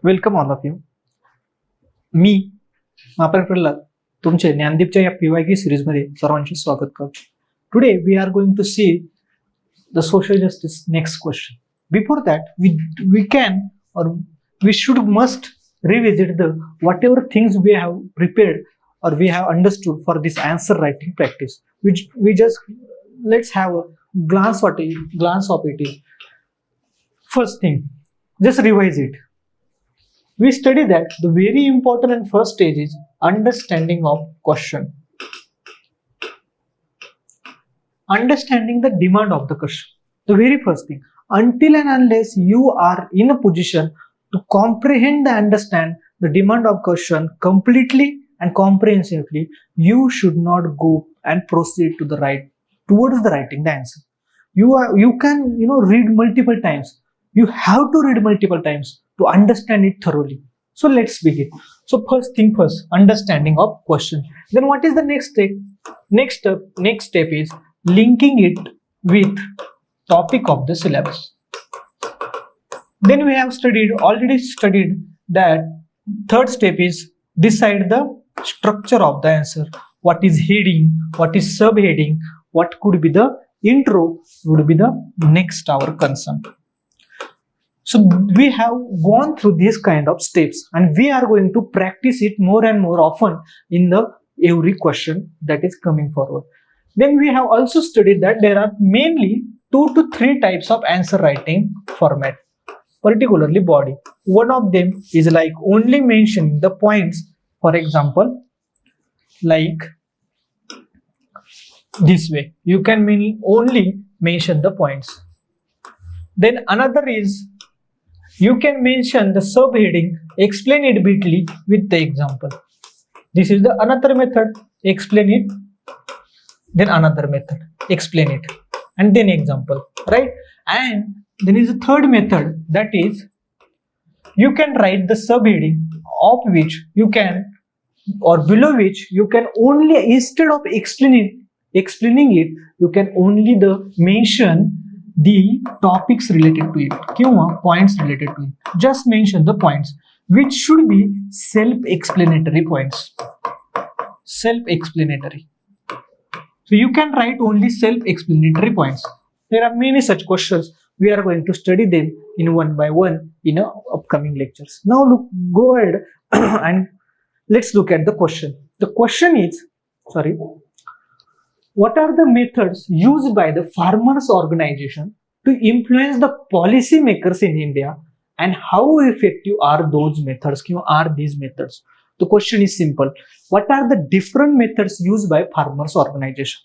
Welcome all of you. मी बाय प्रल्हाद तुमचे ज्ञानदीपच्या या PYQ सिरीजमध्ये सर्वांचे स्वागत करतो. Today we are going to see the social justice next question. Before that we can or we should must revisit the whatever things we have prepared or we have understood for this answer writing practice, which we just let's have a glance of it. First thing, just revise it. We study that the very important and first stage is understanding of question. Understanding the demand of the question. The very first thing. Until and unless you are in a position to comprehend and understand the demand of question completely and comprehensively, you should not go and proceed to the towards the writing the answer. You can read multiple times. You have to read multiple times to understand it thoroughly. So let's begin. So first thing first, understanding of question. Then what is the next step? Next step is linking it with topic of the syllabus. Then we have already studied that third step is decide the structure of the answer. What is heading? What is subheading? What could be the intro? Would be the next our concern. So we have gone through these kind of steps and we are going to practice it more and more often in the every question that is coming forward. Then we have also studied that there are mainly 2 to 3 types of answer writing format, particularly body. One of them is like only mentioning the points, for example, like this way. You can only mention the points. Then another is you can mention the subheading, explain it briefly with the example. This is the another method, explain it, then another method, explain it, and then example, right? And then is a third method, that is you can write the subheading of which you can or below which you can only, instead of explaining it, you can only mention the topics related to it, points related to it. Just mention the points which should be self-explanatory points. Self-explanatory. So you can write only self-explanatory points. There are many such questions. We are going to study them in one by one in our upcoming lectures. Now go ahead and let's look at the question. The question is, what are the methods used by the farmers organization to influence the policy makers in India, and how effective are those methods? Are these methods? The question is simple. What are the different methods used by farmers organization?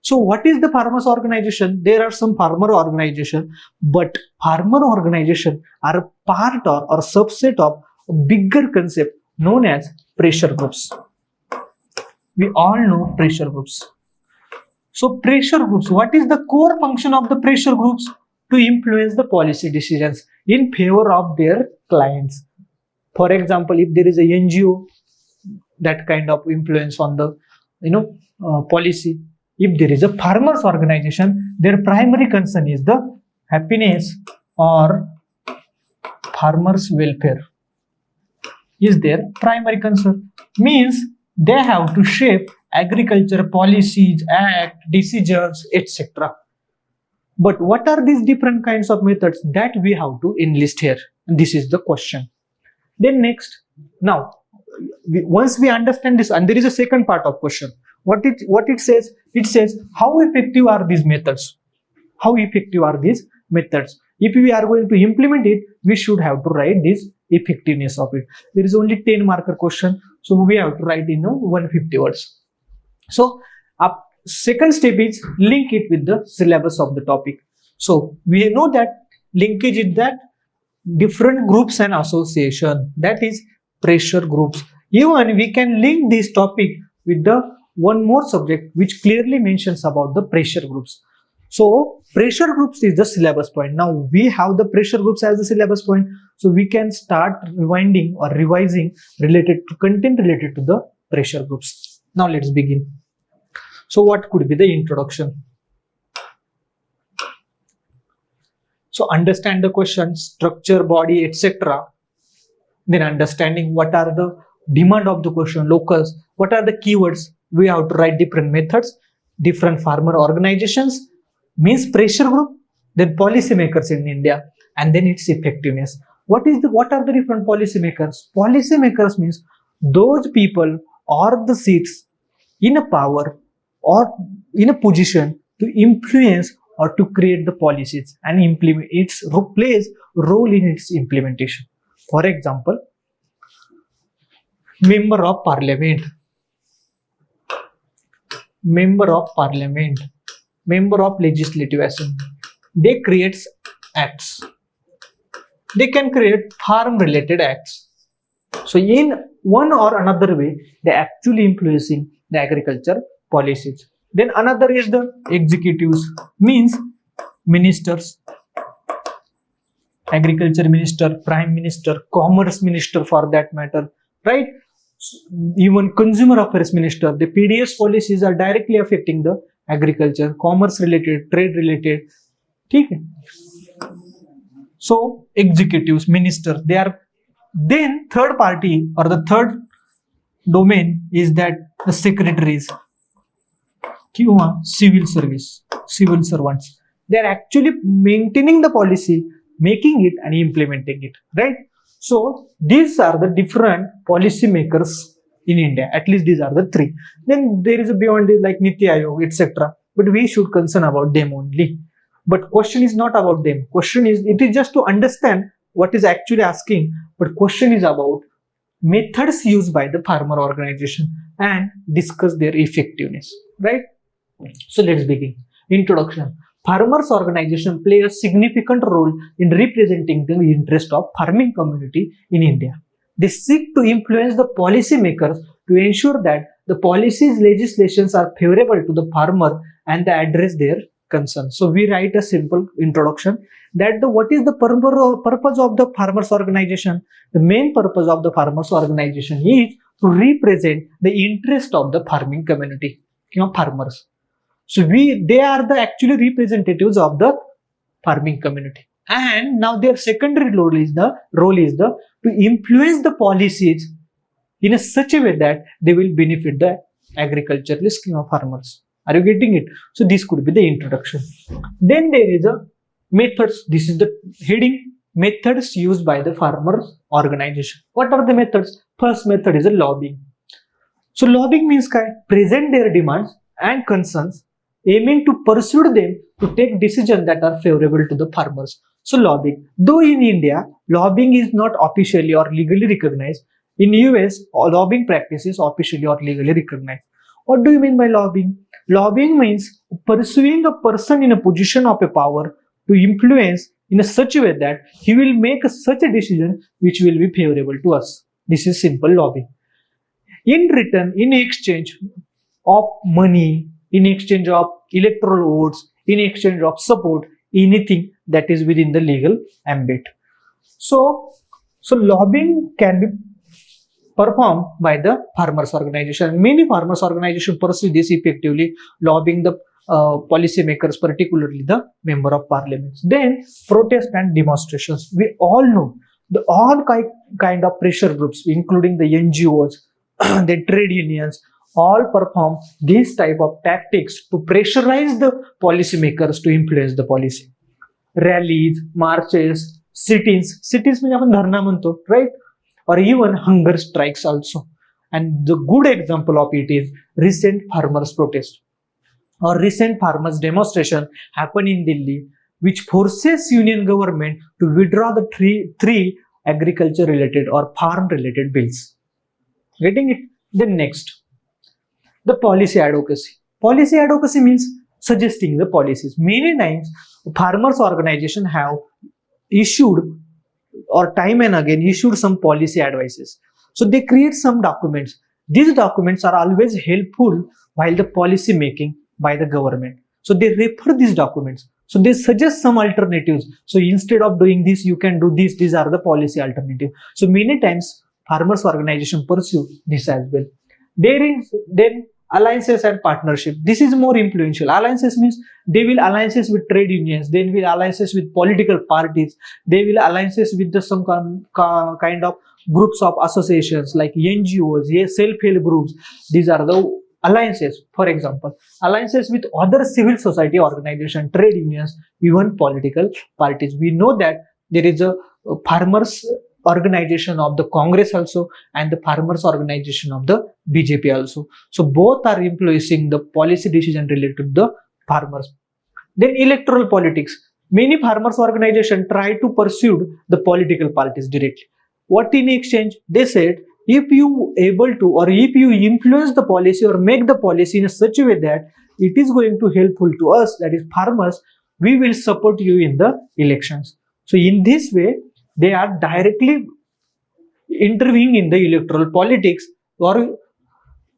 So what is the farmers organization? There are some farmer organization, but farmer organization are a part or subset of a bigger concept known as pressure groups. We all know pressure groups. So pressure groups, what is the core function of the pressure groups? To influence the policy decisions in favor of their clients. For example, if there is a NGO, that kind of influence on the policy. If there is a farmers organization, their primary concern is the happiness or farmers welfare is their primary concern. Means they have to shape agriculture policies, act, decisions, etc. But what are these different kinds of methods that we have to enlist here? And this is the question. Then next, now once we understand this, and there is a second part of question. What it says? It says how effective are these methods? How effective are these methods? If we are going to implement it, we should have to write this effectiveness of it. There is only 10 marker question, so we have to write 150 words. So second step is link it with the syllabus of the topic. So we know that linkage is that different groups and association, that is pressure groups. Even we can link this topic with the one more subject which clearly mentions about the pressure groups. So pressure groups is the syllabus point. Now we have the pressure groups as the syllabus point, so we can start rewinding or revising related to content related to the pressure groups. Now let's begin. So what could be the introduction? So understand the question, structure, body, etc. then understanding what are the demand of the question, locals, what are the keywords, we have to write different methods, different farmer organizations, means pressure group, then policy makers in India, and then its effectiveness. What are the different policy makers? Policy makers means those people or the seats in a power or in a position to influence or to create the policies and implement its plays role in its implementation. For example, member of parliament, member of parliament, member of legislative assembly, they create acts. They can create farm related acts. So in one or another way, they actually influencing the agriculture policies. Then another is the executives, means ministers, agriculture minister, prime minister, commerce minister for that matter, right? Even consumer affairs minister. The PDS policies are directly affecting the agriculture, commerce related, trade related. Okay? So executives, ministers, they are. Then third party or the third domain is that the secretaries, civil service, civil servants. They are actually maintaining the policy, making it and implementing it, right? So these are the different policy makers in India. At least these are the three. Then there is a beyond it like Niti Aayog, etc. But we should concern about them only. But question is not about them. Question is, it is just to understand what is actually asking, but question is about methods used by the farmer organization and discuss their effectiveness, right? So let's begin. Introduction. Farmers organization play a significant role in representing the interest of farming community in India. They seek to influence the policy makers to ensure that the policies legislations are favorable to the farmer and they address their concerns. So we write a simple introduction that what is the purpose of the farmers organization? The main purpose of the farmers organization is to represent the interest of the farming community, farmers. So they are the actually representatives of the farming community. And now their secondary role is to influence the policies in such a way that they will benefit the agriculturalists, farmers. Are you getting it? So this could be the introduction. Then there is a methods. This is the heading, methods used by the farmers organization. What are the methods? First method is a lobbying. So lobbying means present their demands and concerns, aiming to persuade them to take decisions that are favorable to the farmers. So lobbying. Though in India, lobbying is not officially or legally recognized, in US, lobbying practice is officially or legally recognized. What do you mean by lobbying? Lobbying means pursuing a person in a position of a power to influence in such a way that he will make such a decision which will be favorable to us. This is simple lobbying. In return, in exchange of money, in exchange of electoral votes, in exchange of support, anything that is within the legal ambit. So lobbying can be performed by the farmers organization. Many farmers organizations pursue this effectively, lobbying the policymakers, particularly the member of parliament. Then protest and demonstrations. We all know all kind of pressure groups, including the NGOs, the trade unions, all perform these type of tactics to pressurize the policymakers to influence the policy. Rallies, marches, sit-ins. Sit-ins means आपण धरना म्हणतो, right? Or even hunger strikes also. And the good example of it is recent farmers protest or recent farmers demonstration happened in Delhi, which forces union government to withdraw the three agriculture related or farm related bills. Getting it? Then next, the policy advocacy. Policy advocacy means suggesting the policies. Many times farmers organization have issued or time and again issued some policy advices. So they create some documents. These documents are always helpful while the policy making by the government. So they refer these documents. So they suggest some alternatives. So instead of doing this, you can do this. These are the policy alternatives. So many times farmers organization pursue this as well. There is then alliances and partnership. This is more influential. Alliances means they will alliances with trade unions, they will alliances with political parties, they will alliances with some kind of groups of associations like NGOs, self-help groups. These are the alliances. For example, alliances with other civil society organizations, trade unions, even political parties. We know that there is a farmers organization of the Congress also and the farmers organization of the BJP also. So both are influencing the policy decision related to the farmers. Then electoral politics. Many farmers organizations try to pursue the political parties directly. What in exchange? They said, if you able to, or if you influence the policy or make the policy in such a way that it is going to helpful to us, that is farmers, we will support you in the elections. So in this way, they are directly intervening in the electoral politics. Or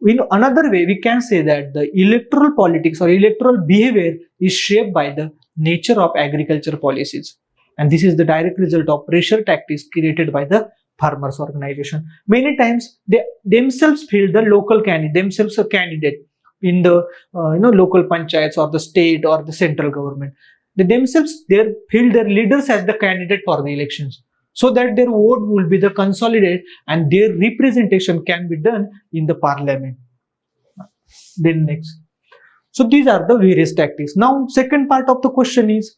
in another way, we can say that the electoral politics or electoral behavior is shaped by the nature of agriculture policies. And this is the direct result of pressure tactics created by the farmers organization. Many times they themselves feel the local candidate, themselves a candidate in the local panchayats or the state or the central government. They themselves feel their leaders as the candidate for the elections, so that their vote will be the consolidated and their representation can be done in the parliament. Then next. So these are the various tactics. Now second part of the question is,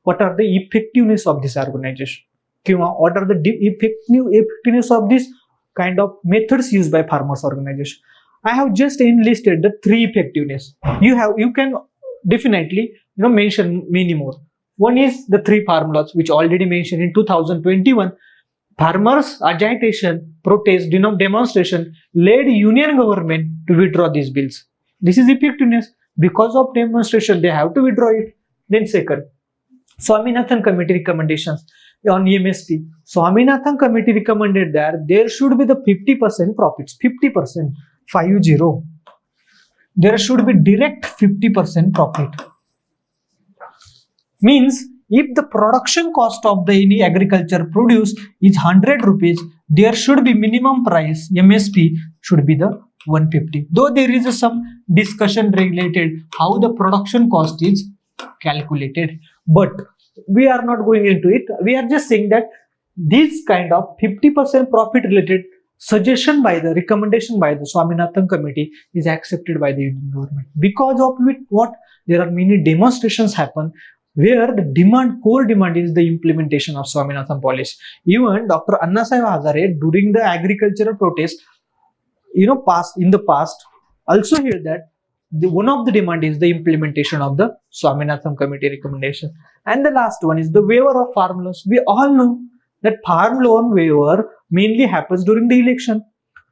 what are the effectiveness of this organization? What are the effectiveness of this kind of methods used by farmers organization? I have just enlisted the three effectiveness. You can definitely mention many more. One is the three formulas which already mentioned in 2021. Farmers agitation, protest, demonstration led union government to withdraw these bills. This is effectiveness. Because of demonstration, they have to withdraw it. Then second, Swaminathan committee recommendations on MSP. Swaminathan committee recommended that there should be the 50% profits, 50%, 50. There should be direct 50% profit. Means if the production cost of the any agriculture produce is 100 rupees, there should be minimum price, MSP should be the 150. Though there is some discussion related how the production cost is calculated, but we are not going into it. We are just saying that this kind of 50% profit related suggestion by the recommendation by the Swaminathan committee is accepted by the Union government. Because of it, what there are many demonstrations happen where the core demand is the implementation of Swaminathan policy. Even Dr. Annasaheb Hazare during the agricultural protest, in the past, also hear that one of the demand is the implementation of the Swaminathan committee recommendation. And the last one is the waiver of farm loans. We all know that farm loan waiver mainly happens during the election.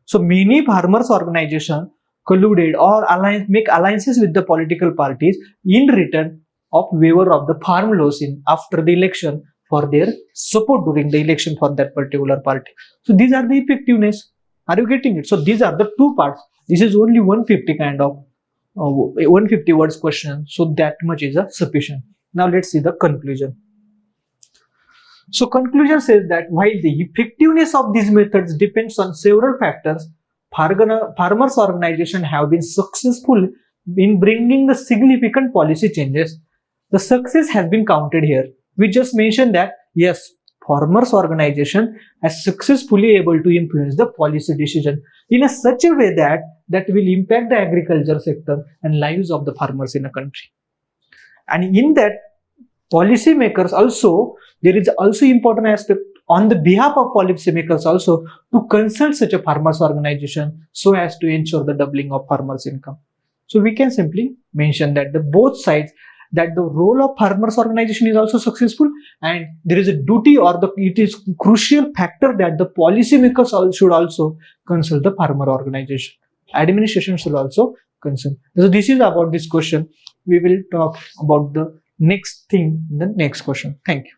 So many farmers organization colluded or make alliances with the political parties in return of waiver of the farm loans after the election for their support during the election for that particular party. So these are the effectiveness. Are you getting it? So these are the two parts. This is only 150 kind of 150 words question. So that much is sufficient. Now let's see the conclusion. So conclusion says that while the effectiveness of these methods depends on several factors, farmers organizations have been successful in bringing the significant policy changes. The success has been counted here. We just mentioned that yes, farmers organization has successfully able to influence the policy decision in such a way that will impact the agriculture sector and lives of the farmers in a country. And in that, policy makers also, there is also important aspect on the behalf of policy makers also to consult such a farmers organization so as to ensure the doubling of farmers income. So we can simply mention that the both sides, that the role of farmers organization is also successful, and there is a duty or it is crucial factor that the policy makers should also consult the farmer organization. Administration should also consult. So this is about this question. We will talk about the next thing in the next question. Thank you.